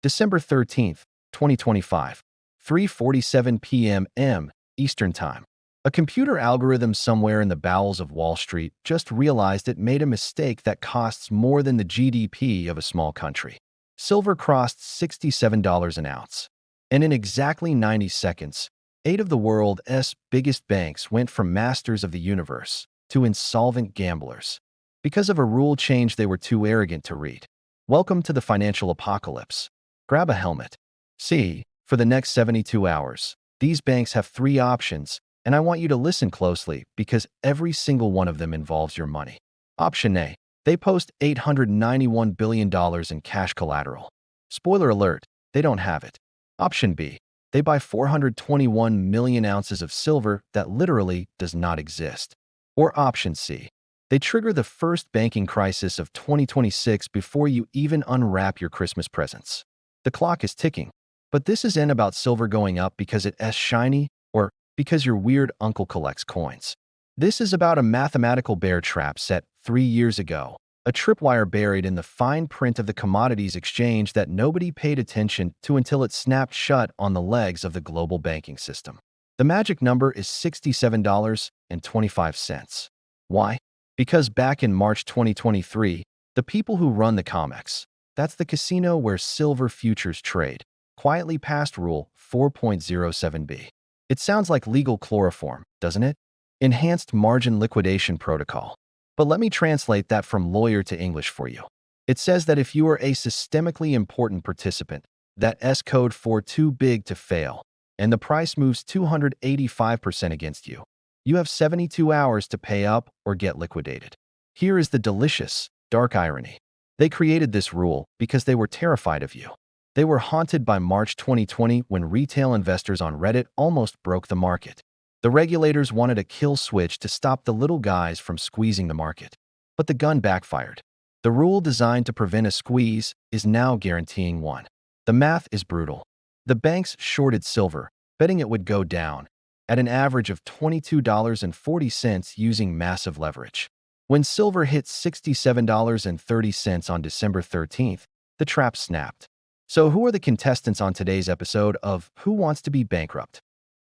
December 13th, 2025, 3:47 p.m. Eastern Time. A computer algorithm somewhere in the bowels of Wall Street just realized it made a mistake that costs more than the GDP of a small country. Silver crossed $67 an ounce. And in exactly 90 seconds, 8 of the world's biggest banks went from masters of the universe to insolvent gamblers because of a rule change they were too arrogant to read. Welcome to the financial apocalypse. Grab a helmet. See, for the next 72 hours, these banks have 3 options, and I want you to listen closely because every single one of them involves your money. Option A. They post $891 billion in cash collateral. Spoiler alert, they don't have it. Option B. They buy 421 million ounces of silver that literally does not exist. Or Option C. They trigger the first banking crisis of 2026 before you even unwrap your Christmas presents. The clock is ticking. But this isn't about silver going up because it's shiny or because your weird uncle collects coins. This is about a mathematical bear trap set 3 years ago, a tripwire buried in the fine print of the Commodities Exchange that nobody paid attention to until it snapped shut on the legs of the global banking system. The magic number is $67.25. Why? Because back in March 2023, the people who run the COMEX, that's the casino where silver futures trade, quietly passed Rule 4.07b. It sounds like legal chloroform, doesn't it? Enhanced Margin Liquidation Protocol. But let me translate that from lawyer to English for you. It says that if you are a systemically important participant, that S code for too big to fail, and the price moves 285% against you, you have 72 hours to pay up or get liquidated. Here is the delicious, dark irony. They created this rule because they were terrified of you. They were haunted by March 2020 when retail investors on Reddit almost broke the market. The regulators wanted a kill switch to stop the little guys from squeezing the market. But the gun backfired. The rule designed to prevent a squeeze is now guaranteeing one. The math is brutal. The banks shorted silver, betting it would go down, at an average of $22.40 using massive leverage. When silver hit $67.30 on December 13th, the trap snapped. So who are the contestants on today's episode of Who Wants to Be Bankrupt?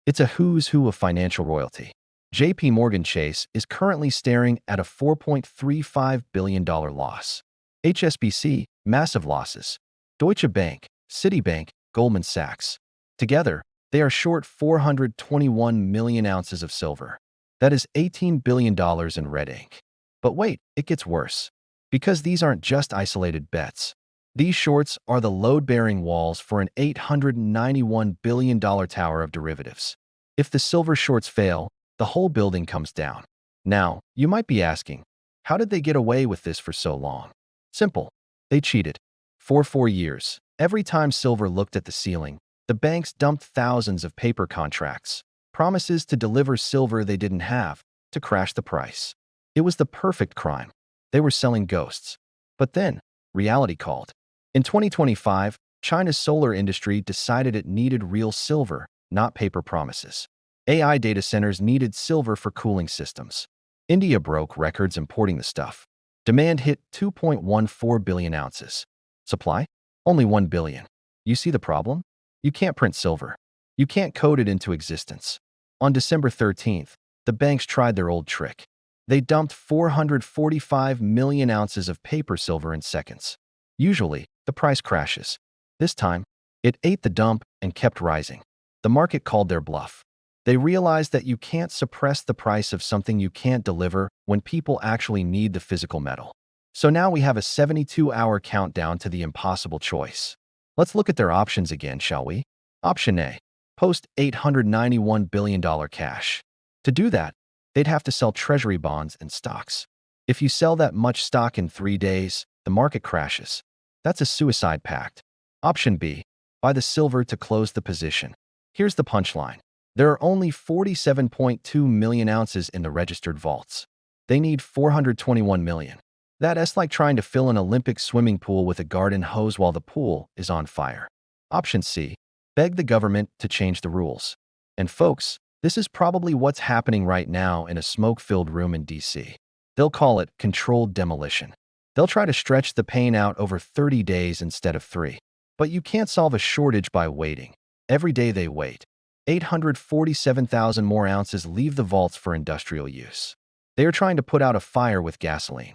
It's a who's who of financial royalty. JP Morgan Chase is currently staring at a $4.35 billion loss. HSBC, massive losses. Deutsche Bank, Citibank, Goldman Sachs. Together, they are short 421 million ounces of silver. That is $18 billion in red ink. But wait, it gets worse. Because these aren't just isolated bets. These shorts are the load-bearing walls for an $891 billion tower of derivatives. If the silver shorts fail, the whole building comes down. Now, you might be asking, how did they get away with this for so long? Simple. They cheated. For 4 years, every time silver looked at the ceiling, the banks dumped thousands of paper contracts, promises to deliver silver they didn't have, to crash the price. It was the perfect crime. They were selling ghosts. But then, reality called. In 2025, China's solar industry decided it needed real silver, not paper promises. AI data centers needed silver for cooling systems. India broke records importing the stuff. Demand hit 2.14 billion ounces. Supply? Only 1 billion. You see the problem? You can't print silver. You can't code it into existence. On December 13th, the banks tried their old trick. They dumped 445 million ounces of paper silver in seconds. Usually, the price crashes. This time, it ate the dump and kept rising. The market called their bluff. They realized that you can't suppress the price of something you can't deliver when people actually need the physical metal. So now we have a 72-hour countdown to the impossible choice. Let's look at their options again, shall we? Option A. Post $891 billion cash. To do that, they'd have to sell treasury bonds and stocks. If you sell that much stock in 3 days, the market crashes. That's a suicide pact. Option B. Buy the silver to close the position. Here's the punchline. There are only 47.2 million ounces in the registered vaults. They need 421 million. That's like trying to fill an Olympic swimming pool with a garden hose while the pool is on fire. Option C. Beg the government to change the rules. And folks, this is probably what's happening right now in a smoke-filled room in DC. They'll call it controlled demolition. They'll try to stretch the pain out over 30 days instead of 3. But you can't solve a shortage by waiting. Every day they wait, 847,000 more ounces leave the vaults for industrial use. They are trying to put out a fire with gasoline.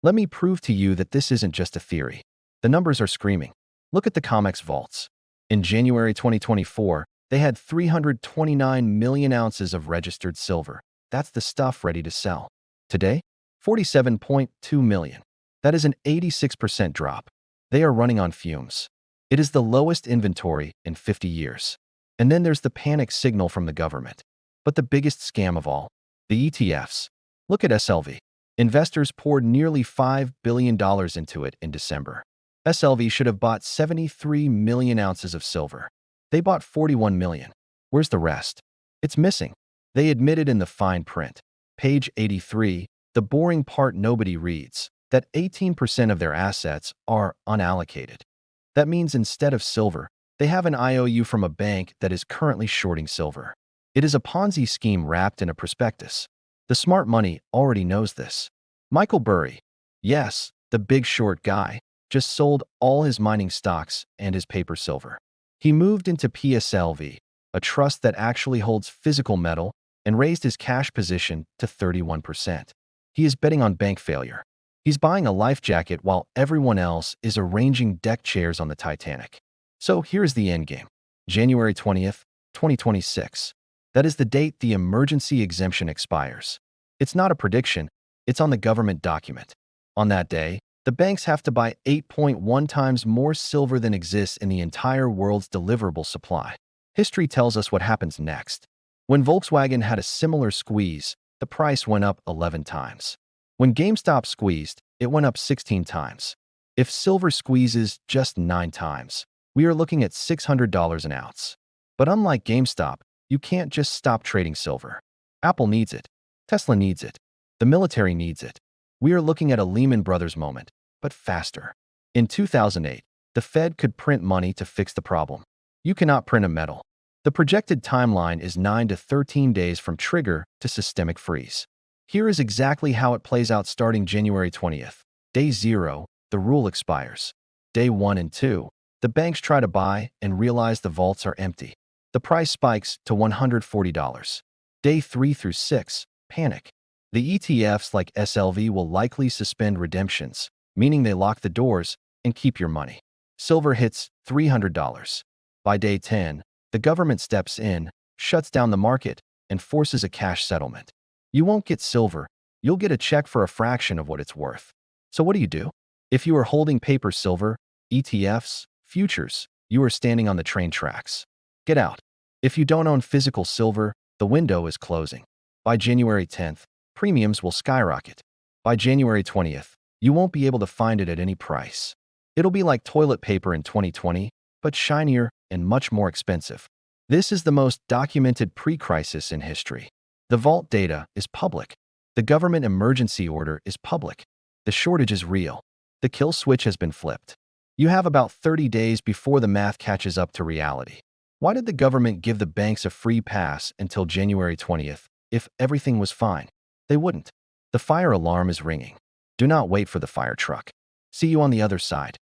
Let me prove to you that this isn't just a theory. The numbers are screaming. Look at the COMEX vaults. In January 2024, they had 329 million ounces of registered silver. That's the stuff ready to sell. Today, 47.2 million. That is an 86% drop. They are running on fumes. It is the lowest inventory in 50 years. And then there's the panic signal from the government. But the biggest scam of all, the ETFs. Look at SLV. Investors poured nearly $5 billion into it in December. SLV should have bought 73 million ounces of silver. They bought 41 million. Where's the rest? It's missing. They admitted in the fine print. Page 83, the boring part nobody reads, that 18% of their assets are unallocated. That means instead of silver, they have an IOU from a bank that is currently shorting silver. It is a Ponzi scheme wrapped in a prospectus. The smart money already knows this. Michael Burry, yes, the big short guy, just sold all his mining stocks and his paper silver. He moved into PSLV, a trust that actually holds physical metal, and raised his cash position to 31%. He is betting on bank failure. He's buying a life jacket while everyone else is arranging deck chairs on the Titanic. So here's the endgame. January 20th, 2026. That is the date the emergency exemption expires. It's not a prediction, it's on the government document. On that day, the banks have to buy 8.1 times more silver than exists in the entire world's deliverable supply. History tells us what happens next. When Volkswagen had a similar squeeze, the price went up 11 times. When GameStop squeezed, it went up 16 times. If silver squeezes just 9 times, we are looking at $600 an ounce. But unlike GameStop, you can't just stop trading silver. Apple needs it. Tesla needs it. The military needs it. We are looking at a Lehman Brothers moment, but faster. In 2008, the Fed could print money to fix the problem. You cannot print a metal. The projected timeline is 9 to 13 days from trigger to systemic freeze. Here is exactly how it plays out starting January 20th. Day 0, the rule expires. Day 1 and 2, the banks try to buy and realize the vaults are empty. The price spikes to $140. Day 3 through 6, panic. The ETFs like SLV will likely suspend redemptions, meaning they lock the doors and keep your money. Silver hits $300. By day 10, the government steps in, shuts down the market, and forces a cash settlement. You won't get silver, you'll get a check for a fraction of what it's worth. So what do? If you are holding paper silver, ETFs, futures, you are standing on the train tracks. Get out. If you don't own physical silver, the window is closing. By January 10th, premiums will skyrocket. By January 20th, you won't be able to find it at any price. It'll be like toilet paper in 2020, but shinier and much more expensive. This is the most documented pre-crisis in history. The vault data is public. The government emergency order is public. The shortage is real. The kill switch has been flipped. You have about 30 days before the math catches up to reality. Why did the government give the banks a free pass until January 20th if everything was fine? They wouldn't. The fire alarm is ringing. Do not wait for the fire truck. See you on the other side.